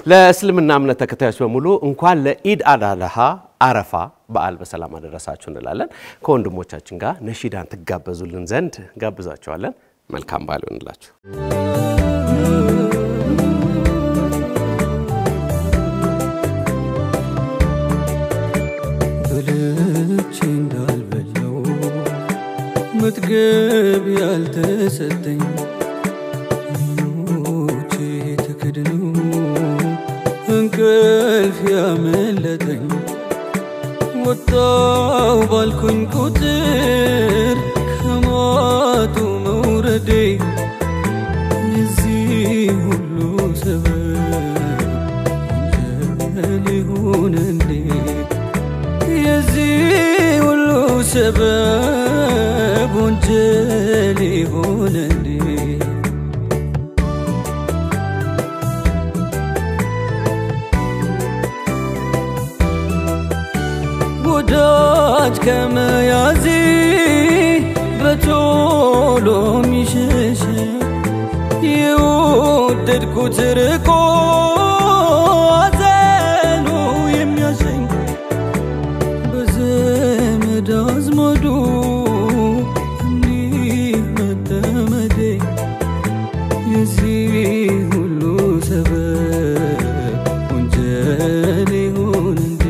ለእስልምና እምነት ተከታዮች በሙሉ እንኳን ለኢድ አልአድሃ አረፋ በዓል በሰላም አደረሳችሁ እንላለን። ከወንድሞቻችን ጋር ነሺዳን ተጋበዙልን ዘንድ ጋብዛችኋለን። መልካም በዓል ይሁንላችሁ። በልቼ እንዳልበላው መጥገብ ያልተሰጠኝ እንቅልፍ ያመለጠኝ ወጣው ባልኩኝ ቁጥር ከማጡ መውረዴ የዚህ ሁሉ ሰበብ ወንጀል ይሁን እንዴ የዚህ ሁሉ ሰበብ ወንጀል ይሁን እንዴ ወዳጅ ከመያዜ በቶሎ ሚሸሽ የወደድኩት ርቆ አዘኑ የሚያሸኝ በዘመድ አዝማዱ እንዲህ መጠመዴ የዚህ ሁሉ ሰበብ ወንጀል ይሁን እንዴ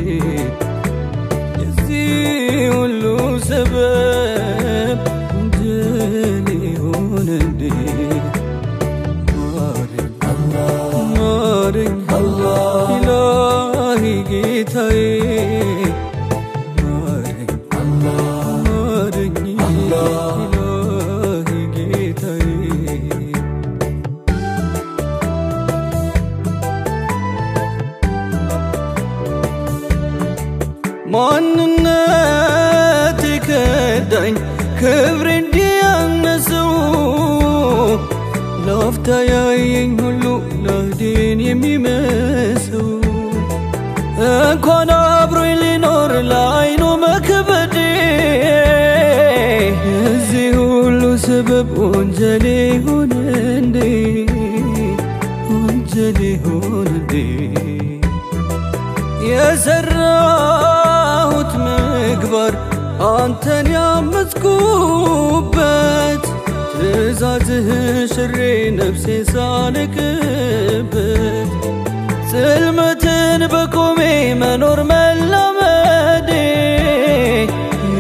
سبب جاني هوندي ماري الله إلهي جيتاي ماري إلهي جيتاي ماننا كداين كبر ديانسو لافتا ياين هلو لهدين يميمسو انكون عبرو لنور لاينو مكبدي يزي هلو سبب وانجلي هوندي وانجلي هوندي يا زراوت مكبر አንተን ያመጽኩበት ትእዛዝህ ሽሬ ነፍሴ ሳልክበት ጽልመትን በቆሜ መኖር መላመዴ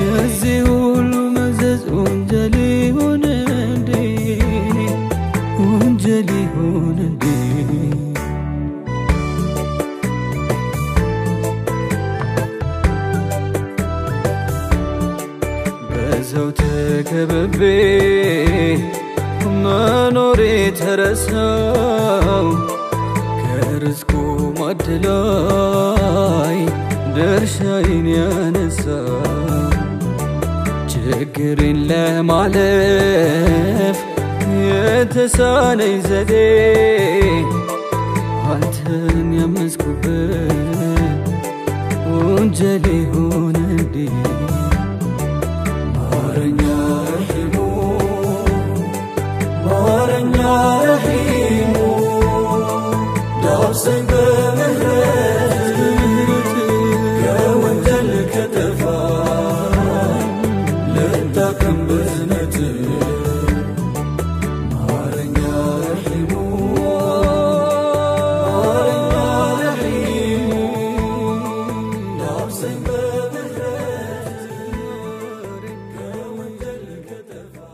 የዚህ ሁሉ መዘዝ ወንጀል ይሁን እንዴ ወንጀል ይሁን እንዴ ሰው ተከብቤ መኖሬ ተረሳው ከርዝቁ ማዕድ ላይ ድርሻዬን ያነሳው ችግሬን ለማለፍ የተሳነኝ ዘዴ አንተን ያመጽኩበት ወንጀል ይሁን እንዴ مارنيا رحيمو دابسن بمهرت كوانجل كتفا لنتاكم بزنت مارنيا رحيمو دابسن بمهرت كوانجل كتفا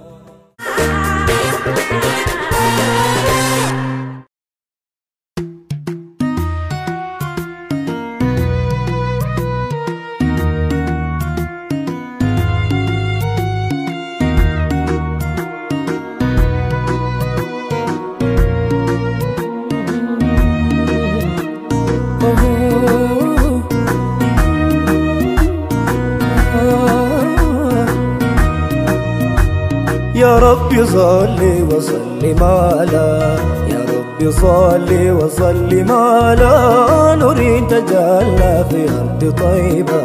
يا ربي صلي وسلم على يا ربي صلي وسلم على نور تجلى في أرض طيبة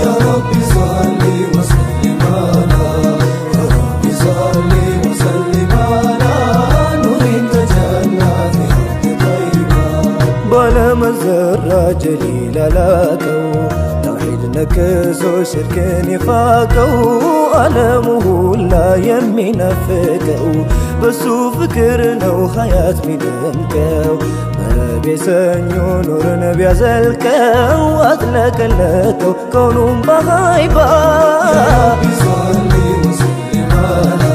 يا ربي صلي وسلم على يا ربي صلي وسلم على نور تجلى في أرض طيبة جليل لاكو توحيد نكسو شركن يفاقو ألمه لا يمين فكو بسو فكرنا وخيات ميدنكو بيسنيو نور نبي زلكو أغلق لكو كونهم بغايبا يا ربي صلي وسلم على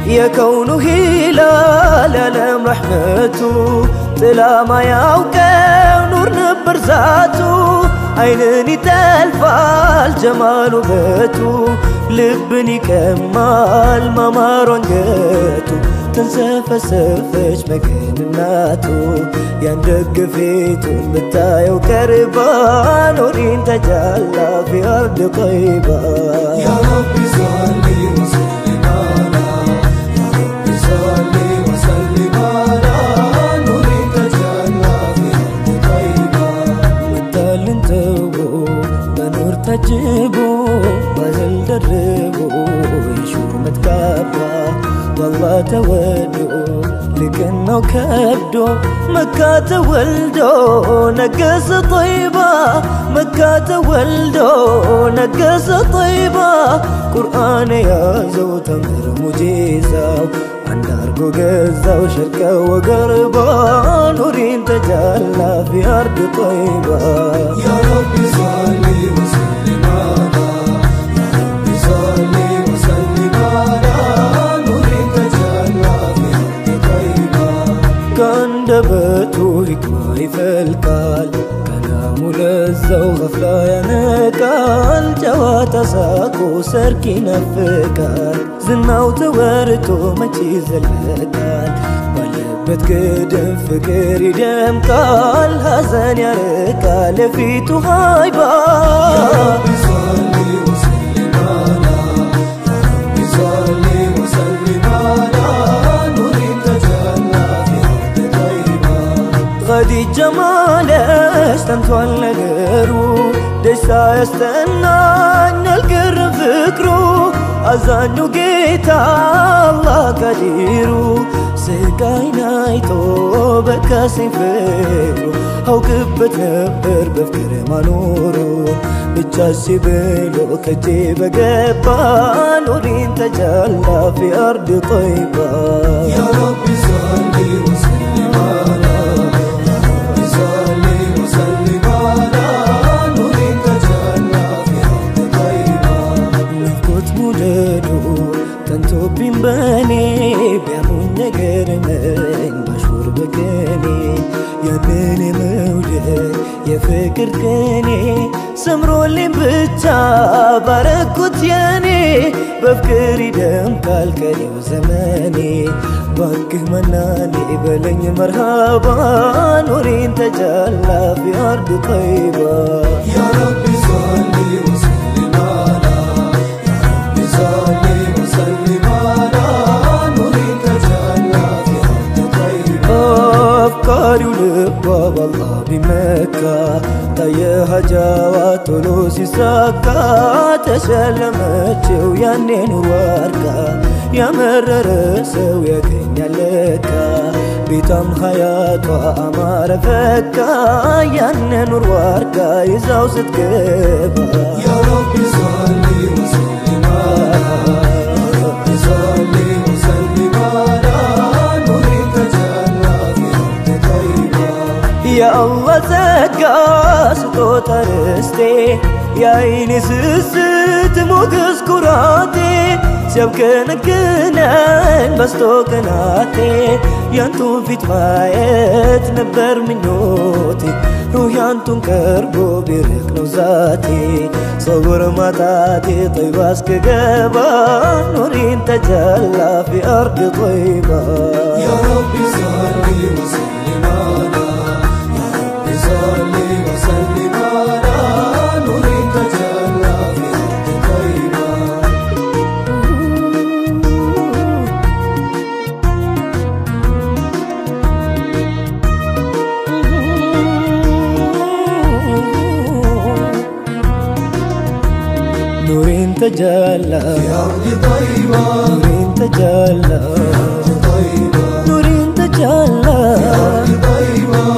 يا كونه هلال لم رحمته طلا ما يوقع نور نبر ذاته عينني تلفال جمال وبيته لبني كمال ما مارونجته تنسفسفش مكنناتو يندق فيتو بتايو كربان نورين تجلى في أرض طيبة يا ربي صلي وسلم على يا ربي صلي وسلم على نورين تجلى في أرض طيبة مثال انتبو بنور تجيبو بزل دربو يشو متكابا والله تولدو لكنه كبدو مكة تولدو نقص طيبة مكة تولدو نقص طيبة قرآن يا زو تمر مجيزة عند أرقو قزة وشركة وقربة نورين تجلى في أرض طيبة يا ربي صلي وسلم على يا ربي صلي وسلم على كندبتو حكمة يفلقال كلامو لزو غفلة ينقال جواتا ساقو سركي نفقال زناو تورتو مچي زلقال بالبت قدم فكر يدمقال هزن يرقال فيتو هايبا يا ربي صلي وسلم على يا ربي صلي وسلم على غدي جمالش تنتوال نغرو دشتا يستنان القر فكرو أزانو قيتا الله قديرو سيقاين ايتو بكاسي فكرو هاو كبت نبر بفكر ما نورو بتشاسي بلو كجيب قبا نورين تجلى في أرض طيبة يا ربي صلي وسلم على تنتوبين باني بيعمون نقر من بشور بكاني يا بني مولد يا فكر كاني سمرو اللي بتا باركوت ياني بفكري دم كالكالي وزماني بانكه مناني بلن مرحبا نورين تجلى في أرض طيبة يا ربي صلي وسلم على يا ربي صلي وسلم على نورين تجلى في أرض طيبة أفكاري ولبا والله بمكة تايها جوات ولوسي ساكا تشلمتشو ياني نور واركا يا مرر سويا كنيا لكا بيتم حياتها أمار فكا ياني نور واركا يزاو ستكبا يا ربي صلي وسلم على يا ربي صلي وسلم على نورين تجلى في أرض طيبة يا الله زكا ستوت رستي يا عيني سست موكس كراتي سبكن كنان بستو كناتي يانتو فيت مايت نبر منوتي روحي انتو كربو بيرك نوزاتي صبر ماتاتي طيباس كجبا نورين تجلى في أرض طيبة يا ربي صلي وسلم على يا ربي صلي وسلم على نورين تجلى في أرض طيبة نورين تجلى في أرض طيبة نورين تجلى نورين تجلى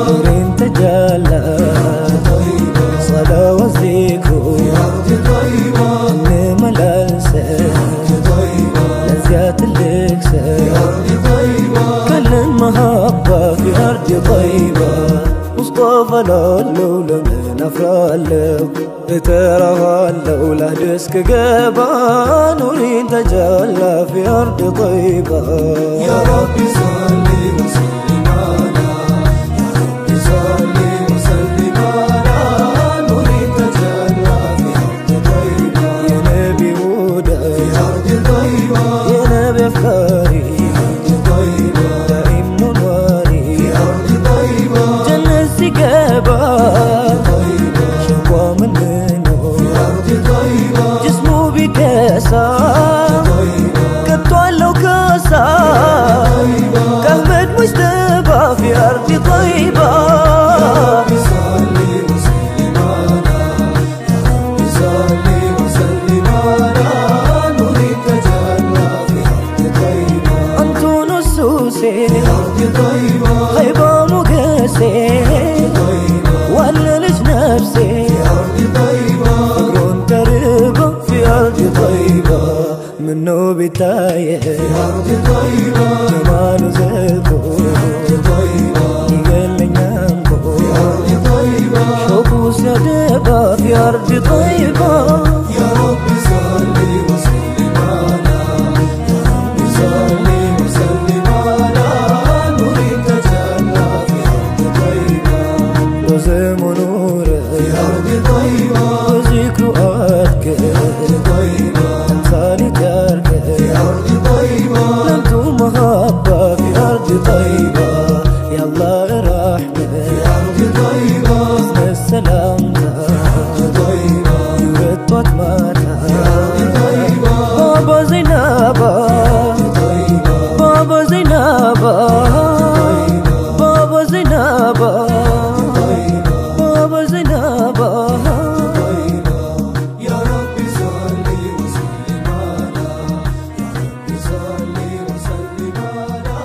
نورين تجلى صلاة وذكر في أرض طيبة نعم الأنسان لذات الإكسان في أرض طيبة كل المحبة في أرض طيبة مصطفى لولا من أفرالك ترى لولا دسك جبا نورين تجلى في أرض طيبة يا ربي صلي وسلم على يا ربي صلي وسلم على نورين تجلى في أرض طيبة يا نبي هدى في أرض طيبة يا نبي أفكاري في أرض طيبة دائم نواري في أرض طيبة جنة سجابة شكوى من جسمه بكاسة كتوالو كاسة كهمد مجتبى في أرض طيبة يا ربي صلي وسلم على يا ربي صلي وسلم على نورين تجلى في أرض طيبة أنتو نصوصي في أرض طيبة خيبة مقاسي ولا ليش نفسي في أرض طيبة في أرض طيبة منه بتايه في أرض طيبة جمال زلكو في أرض طيبة يقل نامكو في أرض طيبة شوفوا سدبا في أرض طيبة يا ربي صلي وسلم على يا ربي صلي وسلم على نورين تجلى في أرض طيبة لزم نور في أرض طيبة وذكر أذكر طيبة يا الله رحمة في أرض طيبة اسم السلام في أرض طيبة يوتوت ماتا في أرض طيبة بابا زينابا بابا زينابا بابا زينابا بابا زينابا يا ربي صلي وسلم على يا ربي صلي وسلم على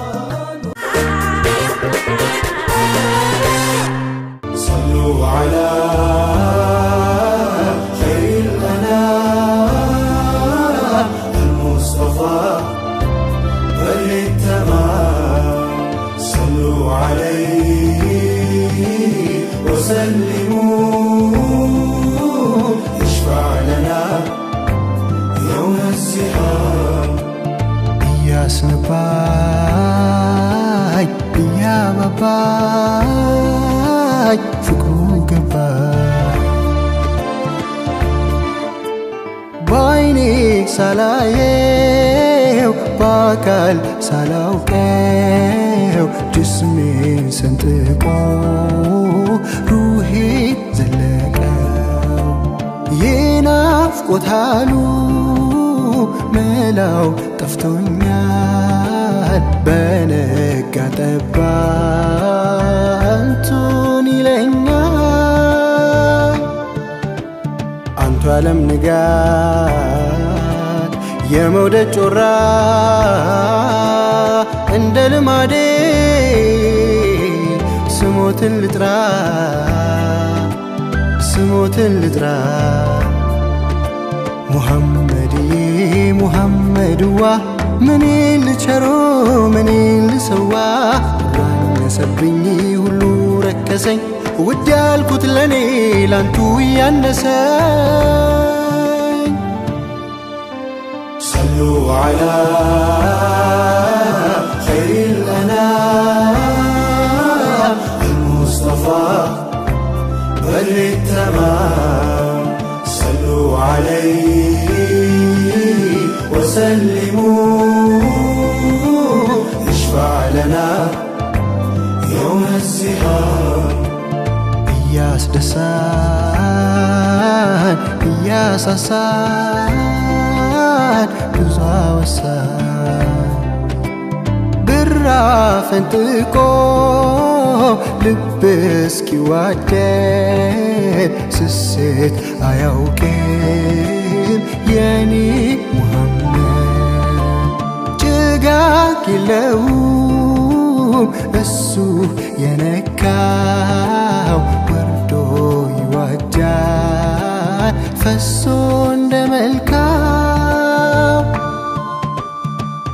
صلوا على خير الأنام المصطفى بل التمام صلوا عليه وسلموا يشفع لنا يوم الزحام يا سنباي يا باباي فكرو قباي بايني سلايو باكال سلاوكيو جسمي سنتقو روحي زلقاو ينافقو تالو ملاو طفتونيال بنك تبالتون إلينيال أنتو ألم نقال يا مودة جرا عند المادي سموت اللترا سموت اللترا محمدي محمد وا من اللي شرو من اللي سوا نسبني هلو ركسين ودي الكتلني لانتو يانسين صلوا على خير الأنام المصطفى بل التمام صلوا عليه وسلموا يشفع لنا يوم الزحام إياس دسان إياس أسان بزا وسان برافنتكو لبسكي وادين سسيت أيوكين لني محمد جاك يلوم السو ينكاو وردو يوجال فسون دملكاو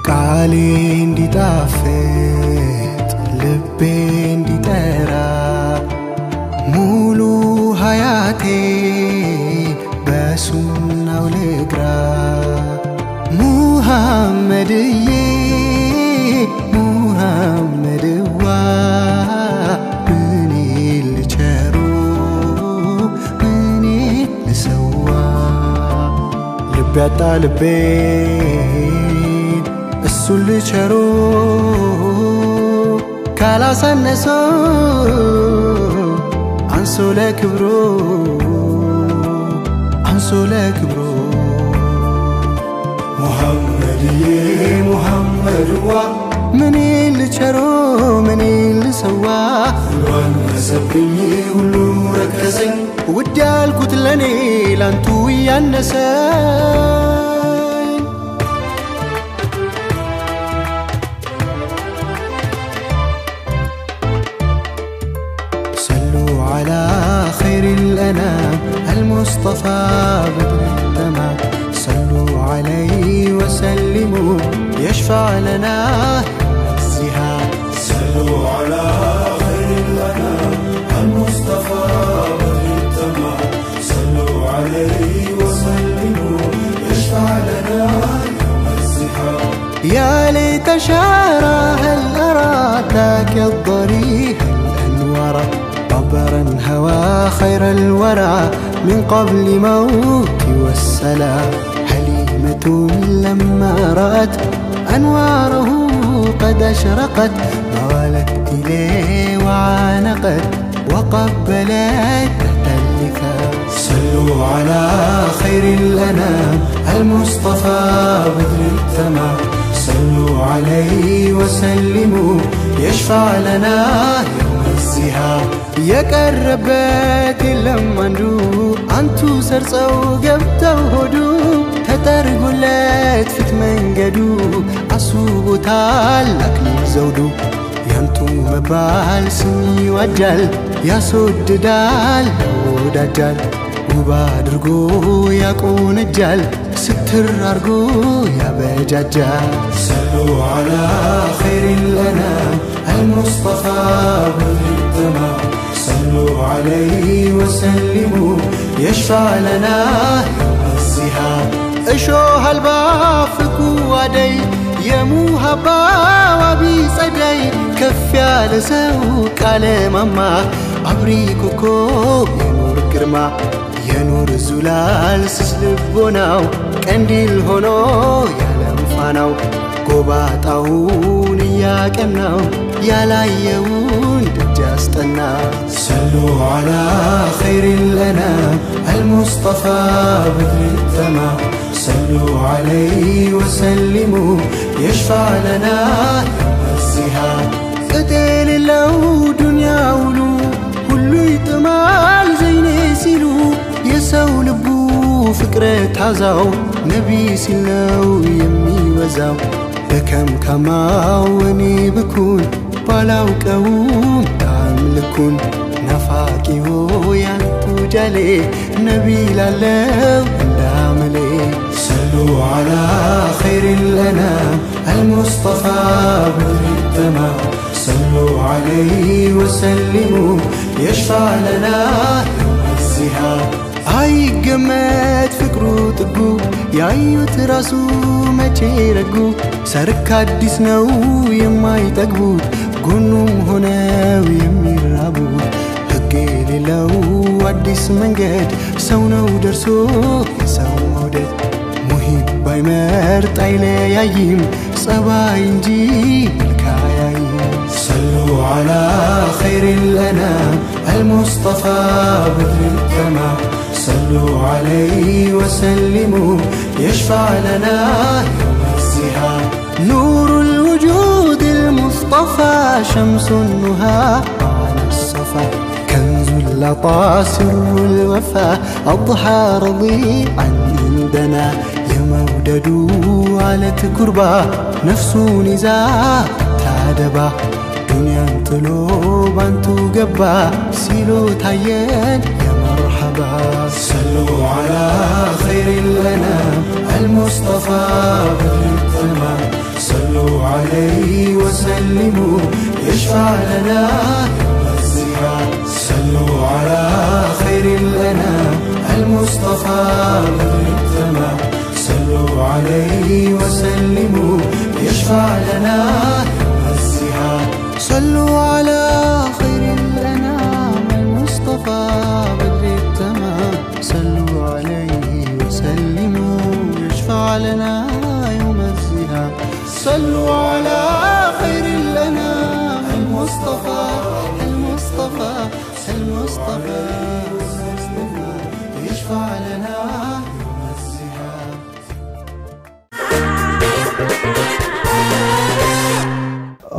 قالين دي طافت لبين دي ترى مولو حياتي بسنة ولقرا محمدية محمد مني اللي شارو مني اللي سوا لبي عطا لبين السو اللي شارو كالا سنسو أنسو لكبرو أنسو لكبرو محمدية محمد مني اللي شرو مني اللي سوا الوان سبني ولو ركزن ودال كتلني لانتو يانسن صلوا على خير الأنام المصطفى بدر التمام صلوا عليه وسلموا يشفع لنا الزهاد صلوا على خير الأنام المصطفى بدر التمام صلوا عليه وسلموا يشفع لنا يوم الزحام يا ليت شعرا هل أرى ذاك الضريح الأنوار طبرا هوى خير الورى من قبل موت والسلام حليمة لما رأت أنواره قد أشرقت مالت إليه وعانقت وقبلت تحت اللفاف صلوا على خير الأنام المصطفى بدر التمام صلوا عليه وسلموا يشفع لنا يوم الزحام يقربت لما ندو أنتو سرسو قبتو هدو تترقلت فت منقدو عصوبو تالك زودو يانتو مبال سمي وجل يا سود دال ودجال وبادرقو يقون الجل ستر أرقو يا بججال صلوا على خير الأنام المصطفى بدر التمام صلوا عليه وسلموا يشفع لنا يوم الزحام أشوه البافكو ودي يموها باوابي صدي كفيا لسوك على ماما أبريكوكو ينور كرما ينور زلال سسلبوناو كنديل هونو يالم فاناو قباتاون ياكناو يالايون دجاستنا صلوا على خير الأنام المصطفى بدر التمام صلوا عليه وسلموا يشفع لنا يوم الزحام قتل الله دنيا ولو كل يتمال زيني سيلو يسو لبو فكرة هزاو نبي سلو يمي وزاو بكم كماوني بكون بالاو كوم تعملكون نفاكي هو يانتو جالي نبي لالو انداملي صلوا على خير الأنام المصطفى بدر التمام صلوا عليه وسلموا يشفع لنا يوم الزحام هاي قمت فكرو تقو يايو تراسو ما تيرقو سرك عديس نو يماي تقبو قنوم هنا ويميرابو هقيلي لو عديس منقد سونو درسو يسو مودد مهيب باي مرت عيلي يايم صباي انجي الكايايم صلوا على خير الأنام المصطفى بدر التمام صلوا عليه وسلموا يشفع لنا يوم الزحام نور الوجود المصطفى شمس النهى على الصفا كنز اللطى سر الوفا أضحى رضيعا عندنا موددو على تكربا نفسون إذا تادبا دنيا انتلو بانتو قبا سيلو تايين يا مرحبا صلوا على خير الأنام المصطفى بالتمام صلوا عليه وسلموا يشفع لنا يوم الزيان صلوا على خير الأنام المصطفى بالتمام صلوا عليه وسلموا يشفع لنا يوم الزيان صلوا على خير الأنام المصطفى بالتمام صلوا عليه وسلموا يشفع لنا يوم الزيان صلوا على خير الأنام المصطفى المصطفى المصطفى يشفع لنا يوم الزيان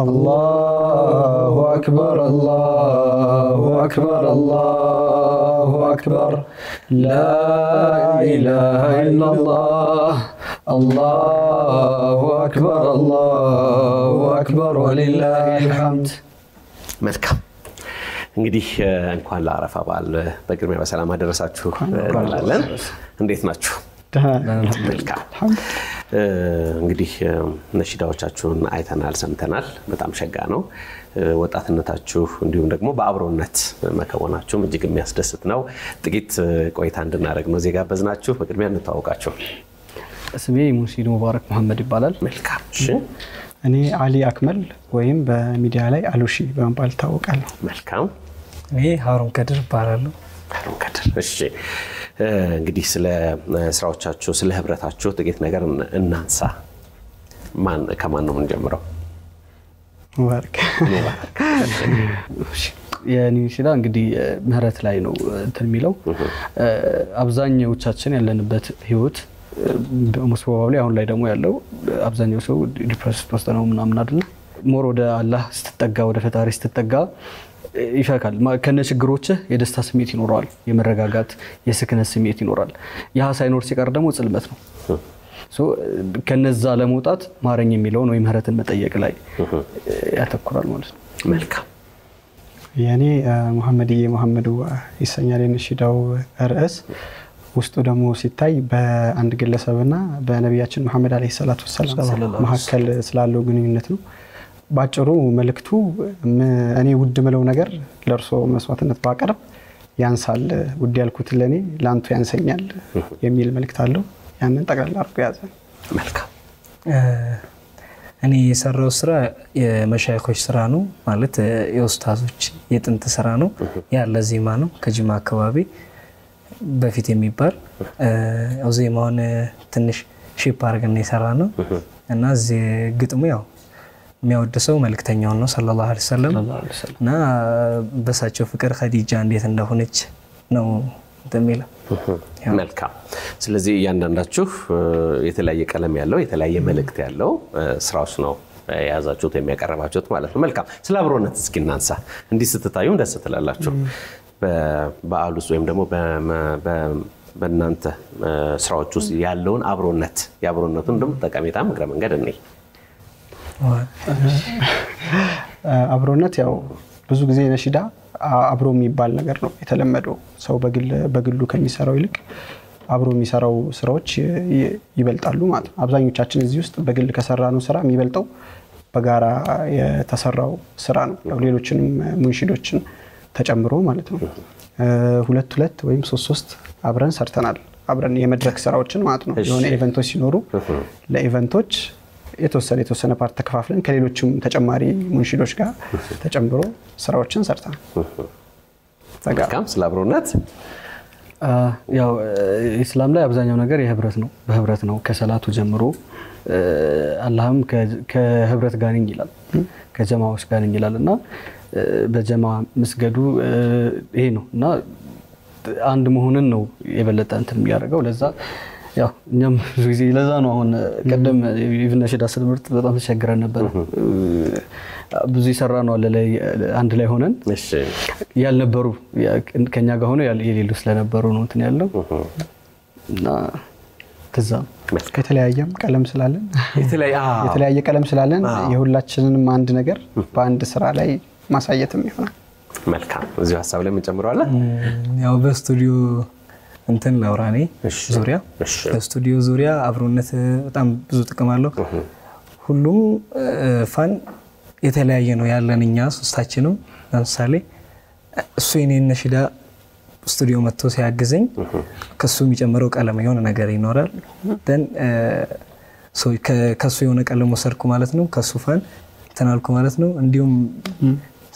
الله أكبر الله أكبر الله أكبر لا إله إلا الله الله أكبر الله أكبر ولله الحمد መልካም እንግዲህ እንኳን ለአረፋ በዓል በቅድሚያ በሰላም አደረሳችሁ እንላለን እንዴት ናችሁ መልካም እንግዲህ ነሽዳዎቻችሁን አይተናል ሰምተናል በጣም ሸጋ ነው ወጣትነታችሁ እንዲሁም ደግሞ በአብሮነት መከወናችሁ እጅግ የሚያስደስት ነው ጥቂት ቆይታ እንድናደርግ ነው ዜጋ በዝናችሁ በቅድሚያ እንተዋወቃችሁ ስሜ ሙሲድ ሙባረክ መሐመድ ይባላል መልካም እሺ እኔ አሊ አክመል ወይም በሚዲያ ላይ አሉሺ በመባል ታወቃለሁ መልካም እኔ ሃሩን ከድር ይባላል ሃሩን ከድር እሺ እንግዲህ ስለ ስራዎቻችሁ ስለ ህብረታችሁ ጥቂት ነገር እናንሳ ከማን ነው የምንጀምረው ሙባረክ የኒውሲላ እንግዲህ ምህረት ላይ ነው እንትን የሚለው አብዛኛዎቻችን ያለንበት ህይወት ሙስባባው አሁን ላይ ደግሞ ያለው አብዛኛው ሰው ዲፕሬስድ ውስጥ ነው ምናምን አይደል ሞር ወደ አላህ ስትጠጋ ወደ ፈጣሪ ስትጠጋ ይፈካል ከነችግሮች የደስታ ስሜት ይኖራል የመረጋጋት የስክነት ስሜት ይኖራል ያ ሳይኖር ሲቀር ደግሞ ጽልመት ነው ሶ ከነዛ ለመውጣት ማረኝ የሚለው ነው ምህረትን መጠየቅ ላይ ያተኩራል ማለት ነው መልካም ያኔ መሐመዱ ይሰኛል የነሽዳው ርዕስ ውስጡ ደግሞ ሲታይ በአንድ ግለሰብና በነብያችን መሐመድ አለይሂ ሰላቱ ወሰለም መሐከል ስላለው ግንኙነት ነው ባጭሩ መልእክቱ እኔ ውድ ምለው ነገር ለርሶ መስዋዕትነት ባቀርብ ያንሳል ውድ ያልኩት ለኔ ላንቱ ያንሰኛል የሚል መልእክት አለው ያንን ጠቅላላ አርጎ ያዘ መልካም እኔ የሰራው ስራ የመሻይኾች ስራ ነው ማለት የኡስታዞች የጥንት ስራ ነው ያለ ዜማ ነው ከጅማ አካባቢ በፊት የሚባል ዜማውን ትንሽ ሺፕ አርገን የሰራነው እና እዚህ ግጥሙ ያው የሚያወድሰው መልእክተኛው ነው ሰለላሁ ዐለይሂ ወሰለም እና በሳቸው ፍቅር ኸዲጃ እንዴት እንደሆነች ነው እንደሚለው መልካም ስለዚህ ያንዳንዳችሁ የተለያየ ቀለም ያለው የተለያየ መልእክት ያለው ስራዎች ነው ያዛችሁት የሚያቀርባችሁት ማለት ነው መልካም ስለ አብሮነት እስኪ እናንሳ እንዲህ ስትታዩም ደስ ትላላችሁ በአሉስ ወይም ደግሞ በእናንተ ስራዎች ውስጥ ያለውን አብሮነት ያብሮነቱን ደግሞ ጠቀሜታ ምክረ መንገድ እንይ አብሮነት ያው ብዙ ጊዜ ነሽዳ አብሮ የሚባል ነገር ነው የተለመደው ሰው በግሉ ከሚሰራው ይልቅ አብሮ የሚሰራው ስራዎች ይበልጣሉ ማለት ነው አብዛኞቻችን እዚህ ውስጥ በግል ከሰራነው ስራ የሚበልጠው በጋራ የተሰራው ስራ ነው ያው ሌሎችንም ሙንሽዶችን ተጨምሮ ማለት ነው ሁለት ወይም 3 አብረን ሰርተናል አብረን የመድረክ ስራዎችን ማለት ነው የሆነ ኢቨንቶች ሲኖሩ ለኢቨንቶች የተወሰነ ፓርት ተከፋፍለን ከሌሎችም ተጨማሪ ሙንሽዶች ጋር ተጨምሮ ስራዎችን ሰርተናል መልካም ስለ አብሮነት ያው እስላም ላይ አብዛኛው ነገር የህብረት ነው በህብረት ነው ከሰላቱ ጀምሮ አላህም ከህብረት ጋር ነኝ ይላል ከጀማዎች ጋር ነኝ ይላልና በጀማ መስገዱ ይሄ ነውና አንድ መሆንን ነው የበለጠ እንትን የሚያደርገው ለዛ ያው እኛም ብዙ ጊዜ ለዛ ነው አሁን ቀደም ኢቭን ነሽዳ ስለምርጥ በጣም ተቸግረን ነበር ብዙ ይሰራ ነው አለ ላይ አንድ ላይ ሆነን እሺ ያልነበሩ ከኛ ጋር ሆነ የሌሉ ስለነበሩ ነው እንትን ያለው እና ከዛ ከተለያየም ቀለም ስላለን የተለያየ ቀለም ስላለን የሁላችንንም አንድ ነገር በአንድ ስራ ላይ ማሳየትም ይሆናል። መልካም እዚህ ሐሳብ ላይ ምን ጨምሯል? ያው በስቱዲዮ እንትን ላውራኔ ዙሪያ በስቱዲዮ ዙሪያ አብሮነት በጣም ብዙ ጥቅም አለው። ሁሉም ፋን የተለያየ ነው ያለንኛ ሶስታችንም ለምሳሌ እሱ የኔን ነሽዳ ስቱዲዮ መጥቶ ሲያግዘኝ ከሱ የሚጨምረው ቀለም የሆነ ነገር ይኖራል ደን ከሱ የሆነ ቀለም ወሰርኩ ማለት ነው ከሱ ፋን ተናልኩ ማለት ነው እንዲሁም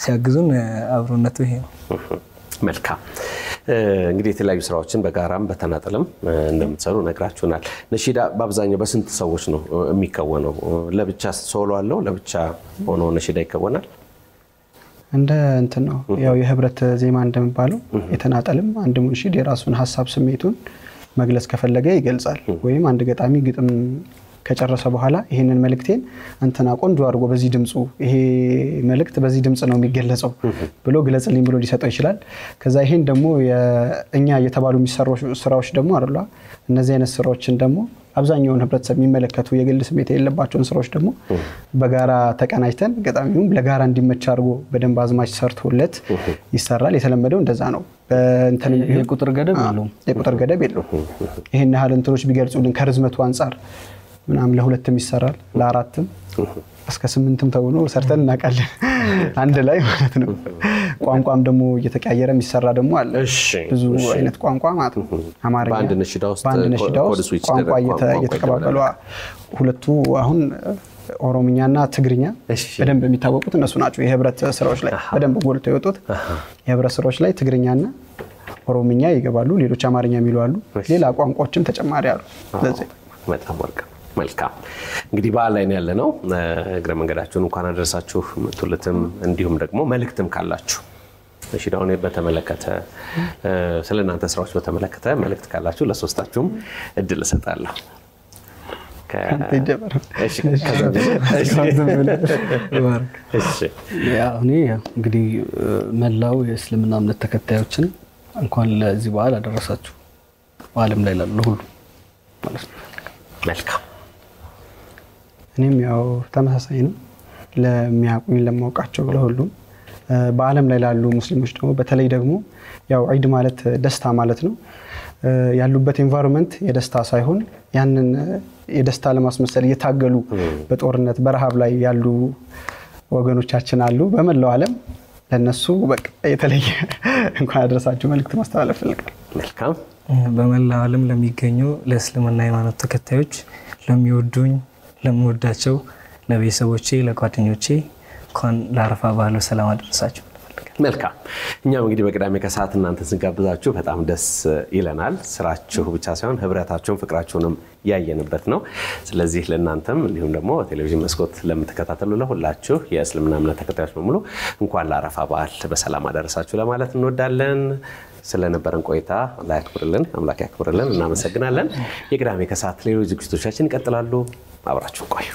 ሲያግዙን አብሮነቱ ይሄ ነው። መልካም እንግዲህ የተለያዩ ስራዎችን በጋራም በተናጠለም እንደምትሰሩ ነግራችሁናል። ነሺዳ በአብዛኛው በስንት ሰዎች ነው የሚከወነው? ለብቻ ሶሎ አለው ለብቻ ሆኖ ነሺዳ ይከወናል? እንደ እንትን ነው ያው የህብረት ዜማ እንደምባለው የተናጠልም አንድ ሙንሺድ የራሱን ሐሳብ ስሜቱን መግለጽ ከፈለገ ይገልጻል ወይም አንድ ገጣሚ ግጥም ከጨረሰ በኋላ ይሄንን መልእክቴን እንትና ቆንጆ አድርጎ በዚህ ድምጹ ይሄ መልእክት በዚህ ድምጽ ነው የሚገለጸው ብሎ ግለጽልኝ ብሎ ሊሰጠው ይችላል። ከዛ ይሄን ደግሞ የኛ የተባሉ የሚሰሩ ስራዎች ደግሞ አይደለ እነዚህ አይነት ስራዎችን ደግሞ አብዛኛውን ህብረተሰብ የሚመለከቱ የግል ስሜት የሌለባቸውን ስራዎች ደግሞ በጋራ ተቀናጅተን ገጣሚውም ለጋራ እንዲመች አድርጎ በደንብ አዝማች ሰርቶለት ይሰራል። የተለመደው እንደዛ ነው። በእንትን የቁጥር ገደብ የለውም። ይሄን ያህል እንትኖች ቢገልጹልን ከርዝመቱ አንፃር ምናምን ለሁለትም ይሰራል ለአራትም እስከ 8ም ተውኖ ሰርተን እናቃለን አንድ ላይ ማለት ነው። ቋንቋም ደግሞ እየተቀያየረ የሚሰራ ደግሞ አለ ብዙ አይነት ቋንቋ ማለት ነው። አማርኛ በአንድ ነሺዳ ውስጥ ቋንቋ እየተቀባበሉ ሁለቱ አሁን ኦሮምኛና ትግርኛ በደንብ የሚታወቁት እነሱ ናቸው። የህብረት ስራዎች ላይ በደንብ ጎልተው የወጡት የህብረት ስራዎች ላይ ትግርኛና ኦሮምኛ ይገባሉ። ሌሎች አማርኛ የሚሉ አሉ። ሌላ ቋንቋዎችም ተጨማሪ አሉ። ስለዚህ በጣም መልካም እንግዲህ በዓል ላይ ያለነው እግረ መንገዳችሁን እንኳን አደረሳችሁ ምትሉትም እንዲሁም ደግሞ መልእክትም ካላችሁ ነሺዳውን በተመለከተ ስለናንተ ስራዎች በተመለከተ መልእክት ካላችሁ ለሶስታችሁም እድል እሰጣለሁ። እኔ እንግዲህ መላው የእስልምና እምነት ተከታዮችን እንኳን ለዚህ በዓል አደረሳችሁ በዓለም ላይ ላሉ ሁሉ ማለት ነው። መልካም እኔም ያው ተመሳሳይ ነው ለሚያውቁኝ ለማውቃቸው ለሁሉም በዓለም ላይ ላሉ ሙስሊሞች ደግሞ በተለይ ደግሞ ያው ዒድ ማለት ደስታ ማለት ነው። ያሉበት ኤንቫይሮንመንት የደስታ ሳይሆን ያንን የደስታ ለማስመሰል እየታገሉ በጦርነት በረሃብ ላይ ያሉ ወገኖቻችን አሉ በመላው ዓለም ለነሱ በቃ የተለየ እንኳን አደረሳችሁ መልእክት ማስተላለፍ ፈልጋለሁ። መልካም በመላው ዓለም ለሚገኙ ለእስልምና ሃይማኖት ተከታዮች ለሚወዱኝ ለምወዳቸው ለቤተሰቦቼ ለጓደኞቼ እንኳን ለአረፋ በዓል ሰላም አደረሳችሁ። መልካም እኛም እንግዲህ በቅዳሜ ከሰዓት እናንተ ስንጋብዛችሁ በጣም ደስ ይለናል። ስራችሁ ብቻ ሳይሆን ህብረታችሁን ፍቅራችሁንም ያየንበት ነው። ስለዚህ ለእናንተም እንዲሁም ደግሞ ቴሌቪዥን መስኮት ለምትከታተሉ ለሁላችሁ የእስልምና እምነት ተከታዮች በሙሉ እንኳን ለአረፋ በዓል በሰላም አደረሳችሁ ለማለት እንወዳለን። ስለነበረን ቆይታ አላህ ያክብርልን፣ አምላክ ያክብርልን። እናመሰግናለን። የቅዳሜ ከሰዓት ሌሎች ዝግጅቶቻችን ይቀጥላሉ። አብራችሁ ቆዩ።